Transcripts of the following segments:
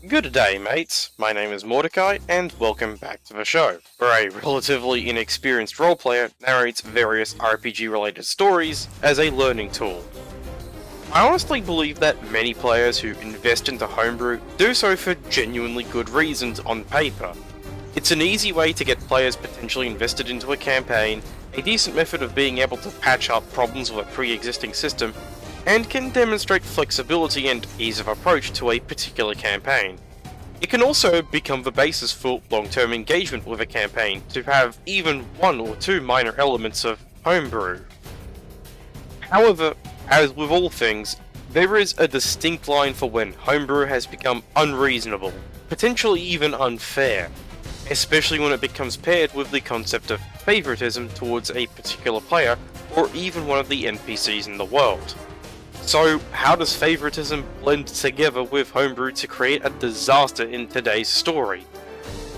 Good day, mates. My name is Mordecai, and welcome back to the show, where a relatively inexperienced roleplayer narrates various RPG-related stories as a learning tool. I honestly believe that many players who invest into homebrew do so for genuinely good reasons on paper. It's an easy way to get players potentially invested into a campaign, a decent method of being able to patch up problems with a pre-existing system, and can demonstrate flexibility and ease of approach to a particular campaign. It can also become the basis for long-term engagement with a campaign to have even one or two minor elements of homebrew. However, as with all things, there is a distinct line for when homebrew has become unreasonable, potentially even unfair, especially when it becomes paired with the concept of favoritism towards a particular player or even one of the NPCs in the world. So, how does favoritism blend together with homebrew to create a disaster in today's story?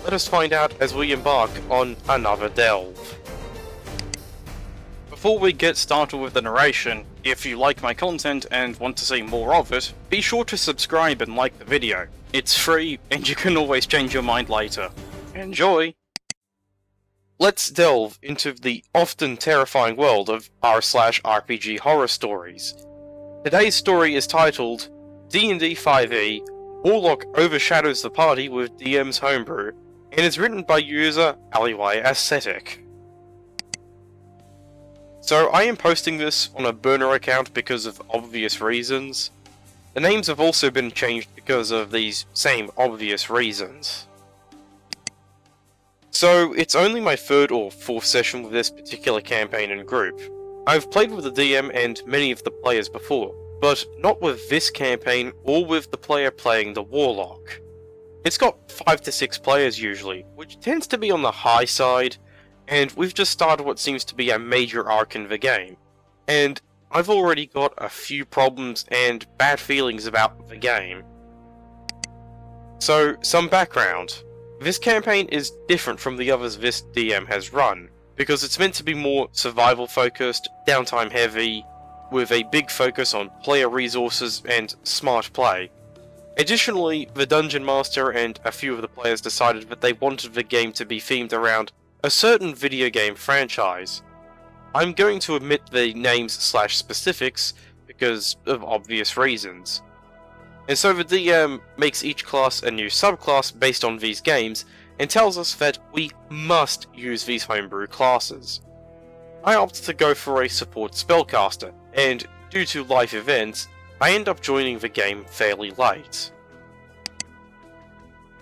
Let us find out as we embark on another delve. Before we get started with the narration, if you like my content and want to see more of it, be sure to subscribe and like the video. It's free, and you can always change your mind later. Enjoy! Let's delve into the often terrifying world of r/RPG horror stories. Today's story is titled D&D 5e, Warlock Overshadows the Party with DM's Homebrew, and is written by user Alleyway Aesthetic. So I am posting this on a burner account because of obvious reasons. The names have also been changed because of these same obvious reasons. So it's only my third or fourth session with this particular campaign and group. I've played with the DM and many of the players before, but not with this campaign or with the player playing the Warlock. It's got 5 to 6 players usually, which tends to be on the high side, and we've just started what seems to be a major arc in the game. And I've already got a few problems and bad feelings about the game. So, some background. This campaign is different from the others this DM has run, because it's meant to be more survival focused, downtime heavy, with a big focus on player resources and smart play. Additionally, the Dungeon Master and a few of the players decided that they wanted the game to be themed around a certain video game franchise. I'm going to omit the names/specifics because of obvious reasons. And so the DM makes each class a new subclass based on these games, and tells us that we must use these homebrew classes. I opted to go for a support spellcaster, and due to life events, I end up joining the game fairly late.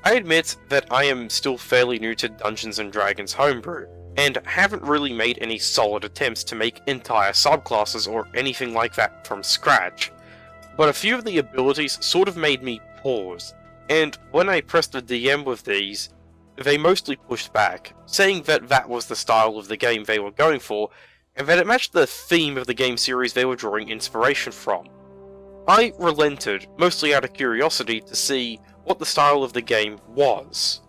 I admit that I am still fairly new to Dungeons & Dragons homebrew, and haven't really made any solid attempts to make entire subclasses or anything like that from scratch, but a few of the abilities sort of made me pause, and when I pressed the DM with these, they mostly pushed back, saying that that was the style of the game they were going for, and that it matched the theme of the game series they were drawing inspiration from. I relented, mostly out of curiosity to see what the style of the game was.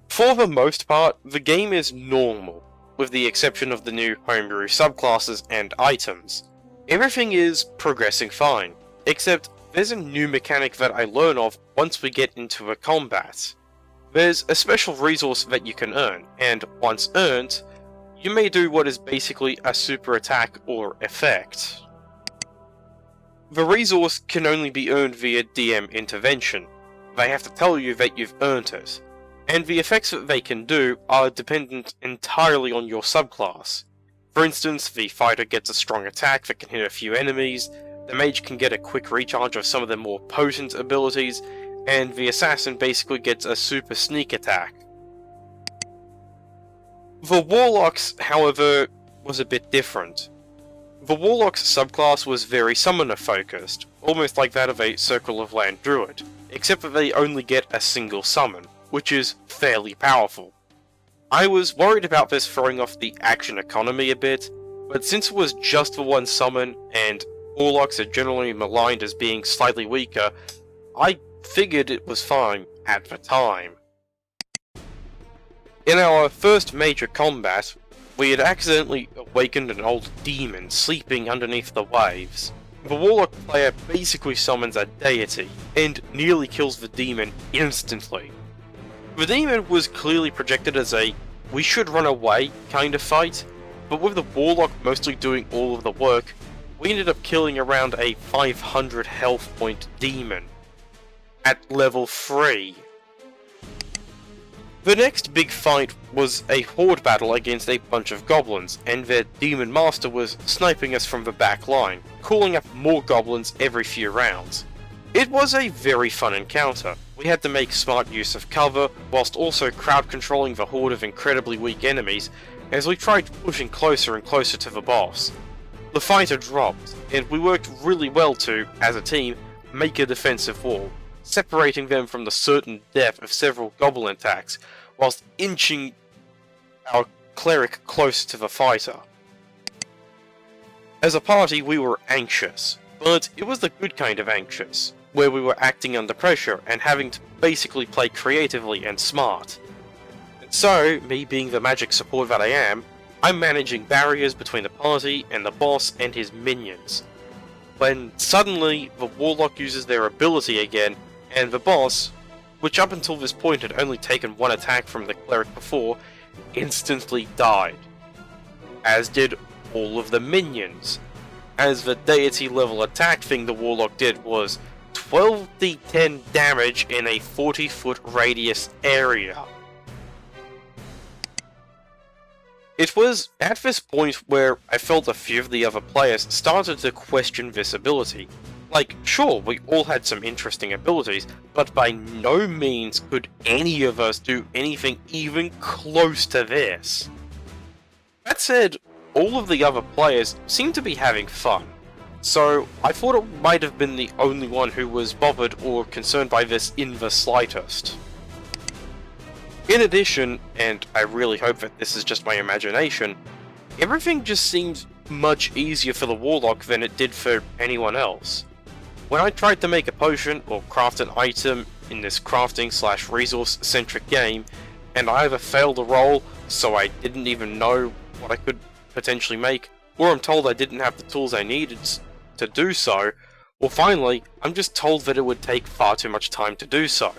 For the most part, the game is normal, with the exception of the new homebrew subclasses and items. Everything is progressing fine, except there's a new mechanic that I learn of once we get into a combat. There's a special resource that you can earn, and once earned, you may do what is basically a super attack or effect. The resource can only be earned via DM intervention. They have to tell you that you've earned it, and the effects that they can do are dependent entirely on your subclass. For instance, the fighter gets a strong attack that can hit a few enemies, the mage can get a quick recharge of some of their more potent abilities, and the assassin basically gets a super sneak attack. The Warlock's, however, was a bit different. The Warlock's subclass was very summoner focused, almost like that of a Circle of Land druid, except that they only get a single summon, which is fairly powerful. I was worried about this throwing off the action economy a bit, but since it was just the one summon, and Warlocks are generally maligned as being slightly weaker, I figured it was fine at the time. In our first major combat, we had accidentally awakened an old demon sleeping underneath the waves. The Warlock player basically summons a Deity, and nearly kills the demon instantly. The demon was clearly projected as a we should run away kind of fight, but with the Warlock mostly doing all of the work, we ended up killing around a 500 health point demon at level 3. The next big fight was a horde battle against a bunch of goblins, and their demon master was sniping us from the back line, calling up more goblins every few rounds. It was a very fun encounter. We had to make smart use of cover, whilst also crowd controlling the horde of incredibly weak enemies, as we tried pushing closer and closer to the boss. The fighter dropped, and we worked really well to, as a team, make a defensive wall, separating them from the certain death of several goblin attacks, whilst inching our cleric closer to the fighter. As a party, we were anxious, but it was the good kind of anxious, where we were acting under pressure and having to basically play creatively and smart. And so, me being the magic support that I am, I'm managing barriers between the party and the boss and his minions. When suddenly, the Warlock uses their ability again, and the boss, which up until this point had only taken one attack from the cleric before, instantly died. As did all of the minions, as the deity level attack thing the Warlock did was 12d10 damage in a 40-foot radius area. It was at this point where I felt a few of the other players started to question this ability. Like, sure, we all had some interesting abilities, but by no means could any of us do anything even close to this. That said, all of the other players seemed to be having fun, so I thought it might have been the only one who was bothered or concerned by this in the slightest. In addition, and I really hope that this is just my imagination, everything just seemed much easier for the Warlock than it did for anyone else. When I tried to make a potion or craft an item in this crafting/resource-centric game, and I either failed a roll, so I didn't even know what I could potentially make, or I'm told I didn't have the tools I needed to do so, or finally, I'm just told that it would take far too much time to do so.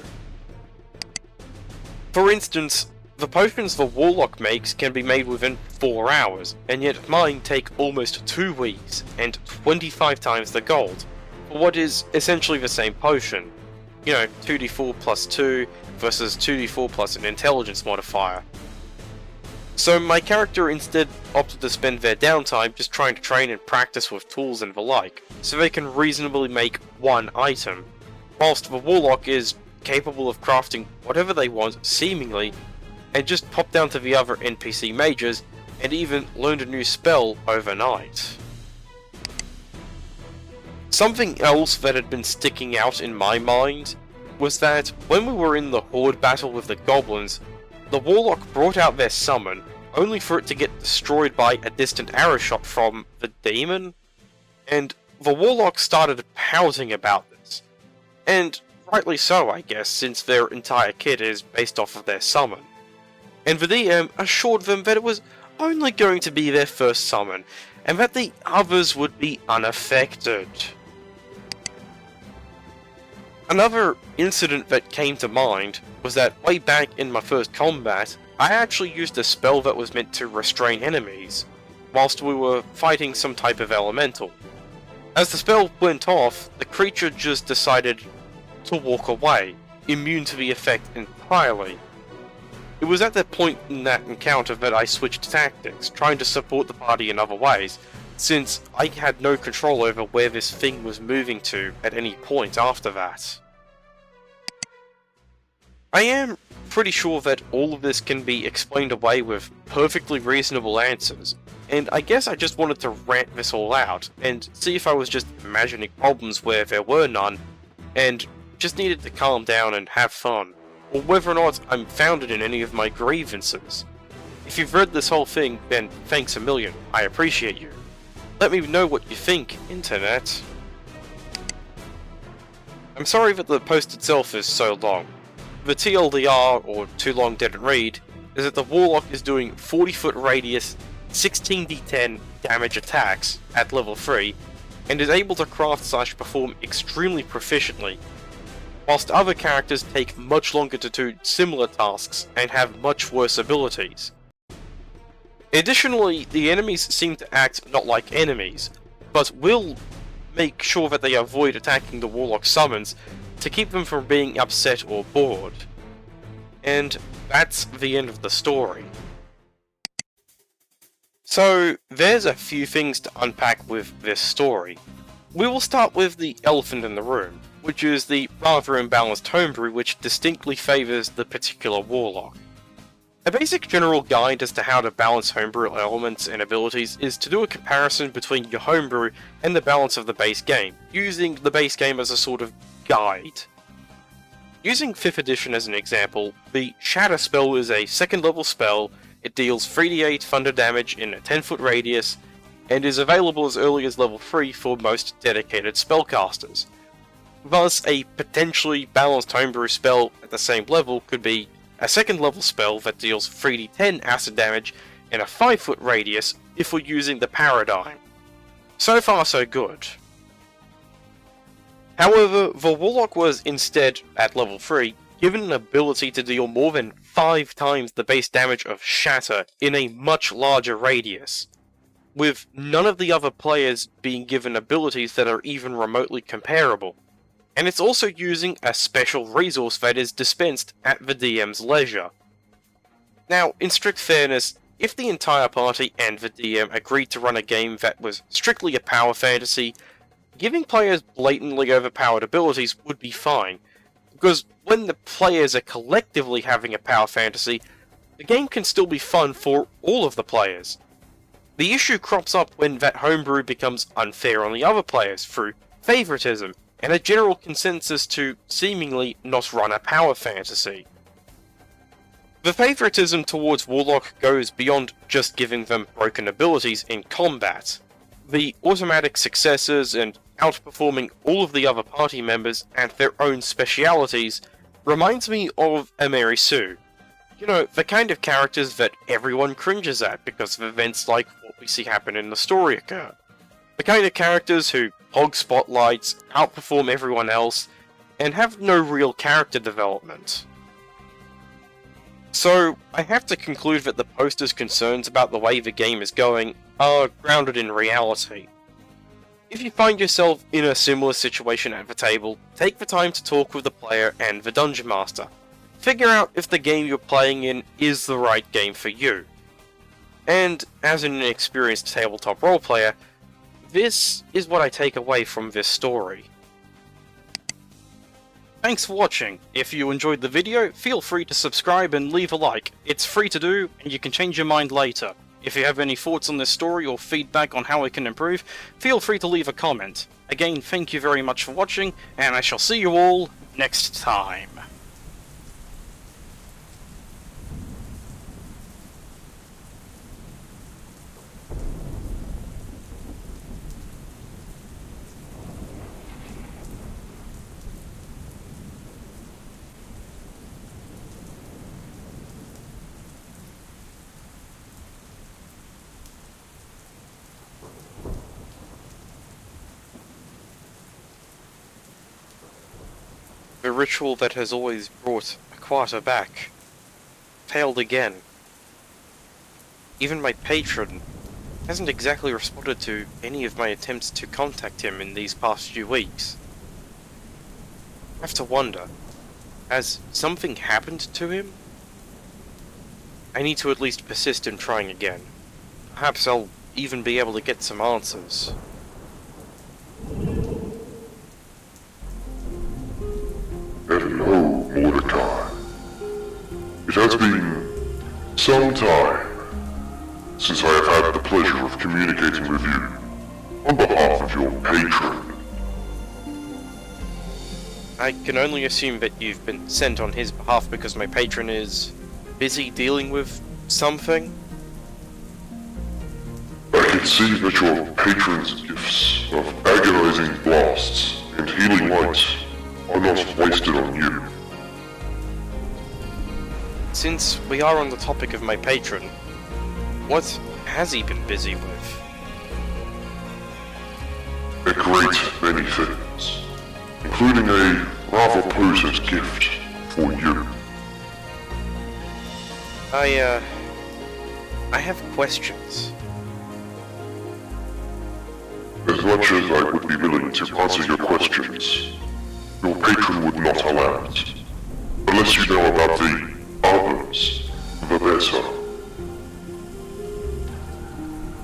For instance, the potions the Warlock makes can be made within 4 hours, and yet mine take almost 2 weeks, and 25 times the gold, for what is essentially the same potion. You know, 2d4 plus 2 versus 2d4 plus an intelligence modifier. So my character instead opted to spend their downtime just trying to train and practice with tools and the like, so they can reasonably make one item, whilst the Warlock is capable of crafting whatever they want, seemingly, and just pop down to the other NPC mages and even learned a new spell overnight. Something else that had been sticking out in my mind was that when we were in the horde battle with the goblins, the Warlock brought out their summon, only for it to get destroyed by a distant arrow shot from the demon, and the Warlock started pouting about this. And rightly so, I guess, since their entire kit is based off of their summon. And the DM assured them that it was only going to be their first summon, and that the others would be unaffected. Another incident that came to mind was that way back in my first combat, I actually used a spell that was meant to restrain enemies, whilst we were fighting some type of elemental. As the spell went off, the creature just decided to walk away, immune to the effect entirely. It was at that point in that encounter that I switched tactics, trying to support the party in other ways, since I had no control over where this thing was moving to at any point after that. I am pretty sure that all of this can be explained away with perfectly reasonable answers, and I guess I just wanted to rant this all out, and see if I was just imagining problems where there were none, and just needed to calm down and have fun, or whether or not I'm founded in any of my grievances. If you've read this whole thing, then thanks a million, I appreciate you. Let me know what you think, Internet. I'm sorry that the post itself is so long. The TLDR, or Too Long Didn't Read, is that the Warlock is doing 40-foot radius, 16d10 damage attacks at level 3, and is able to craft/perform extremely proficiently, whilst other characters take much longer to do similar tasks and have much worse abilities. Additionally, the enemies seem to act not like enemies, but will make sure that they avoid attacking the Warlock summons to keep them from being upset or bored. And that's the end of the story. So, there's a few things to unpack with this story. We will start with the elephant in the room, which is the rather imbalanced homebrew which distinctly favours the particular Warlock. A basic general guide as to how to balance homebrew elements and abilities is to do a comparison between your homebrew and the balance of the base game, using the base game as a sort of guide. Using 5th edition as an example, the Shatter spell is a 2nd level spell. It deals 3d8 thunder damage in a 10-foot radius, and is available as early as level 3 for most dedicated spellcasters. Thus, a potentially balanced homebrew spell at the same level could be a 2nd level spell that deals 3d10 acid damage in a 5-foot radius if we're using the paradigm. So far so good. However, the Warlock was instead, at level 3, given an ability to deal more than 5 times the base damage of Shatter in a much larger radius, with none of the other players being given abilities that are even remotely comparable. And it's also using a special resource that is dispensed at the DM's leisure. Now, in strict fairness, if the entire party and the DM agreed to run a game that was strictly a power fantasy, giving players blatantly overpowered abilities would be fine, because when the players are collectively having a power fantasy, the game can still be fun for all of the players. The issue crops up when that homebrew becomes unfair on the other players through favoritism, and a general consensus to seemingly not run a power fantasy. The favoritism towards Warlock goes beyond just giving them broken abilities in combat. The automatic successes and outperforming all of the other party members at their own specialities reminds me of a Mary Sue. You know, the kind of characters that everyone cringes at because of events like what we see happen in the story occur. The kind of characters who hog spotlights, outperform everyone else, and have no real character development. So, I have to conclude that the poster's concerns about the way the game is going are grounded in reality. If you find yourself in a similar situation at the table, take the time to talk with the player and the Dungeon Master. Figure out if the game you're playing in is the right game for you. And, as an inexperienced tabletop roleplayer, this is what I take away from this story. Thanks for watching. If you enjoyed the video, feel free to subscribe and leave a like. It's free to do, and you can change your mind later. If you have any thoughts on this story or feedback on how it can improve, feel free to leave a comment. Again, thank you very much for watching, and I shall see you all next time. The ritual that has always brought Aquata back failed again. Even my patron hasn't exactly responded to any of my attempts to contact him in these past few weeks. I have to wonder, has something happened to him? I need to at least persist in trying again. Perhaps I'll even be able to get some answers. Hello, Mordecai. It has been some time since I have had the pleasure of communicating with you on behalf of your patron. I can only assume that you've been sent on his behalf because my patron is busy dealing with something? I can see that your patron's gifts of agonizing blasts and healing light are not wasted on you. Since we are on the topic of my patron, what has he been busy with? a great many things, including a rather potent gift for you. I have questions. As much as I would be willing to answer your questions, your patron would not allow it. Unless you know about the others, the better.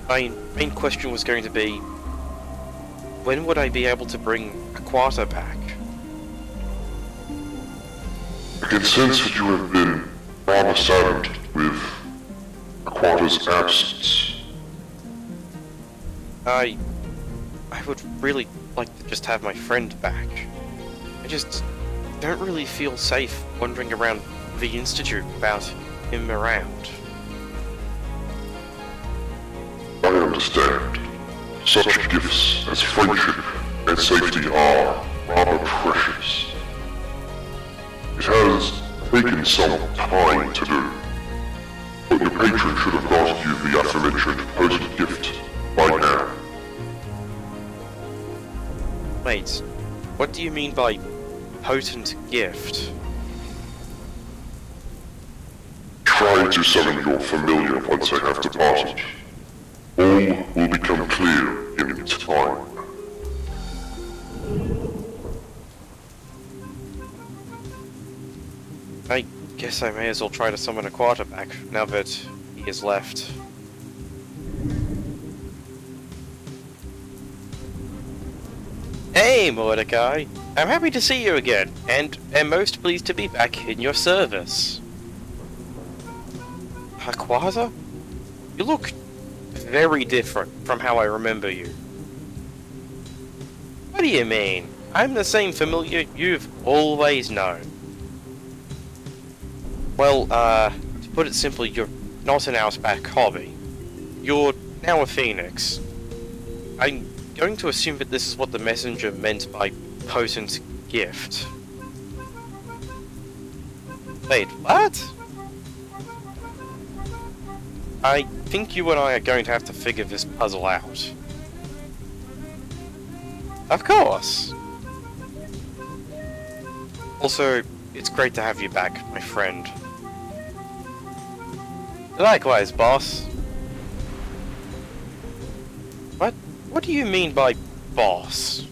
My main question was going to be, when would I be able to bring a quarter back? I can sense that you have been rather saddened with Aquata's absence. I would really like to just have my friend back. I just don't really feel safe wandering around the Institute without him around. I understand. Such gifts as friendship and safety are rather precious. It has taken some time to do, but your patron should have got you the aforementioned potent gift by now. Wait, what do you mean by potent gift? Try to summon your familiar once I have departed. All will become clear in time. I guess I may as well try to summon a quarterback now that he is left. Hey, Mordecai! I'm happy to see you again, and am most pleased to be back in your service. Aquata? You look very different from how I remember you. What do you mean? I'm the same familiar you've always known. Well, to put it simply, you're not an Outback hobby. You're now a phoenix. I'm going to assume that this is what the messenger meant by potent gift. Wait, what? I think you and I are going to have to figure this puzzle out. Of course! Also, it's great to have you back, my friend. Likewise, boss. What do you mean by boss?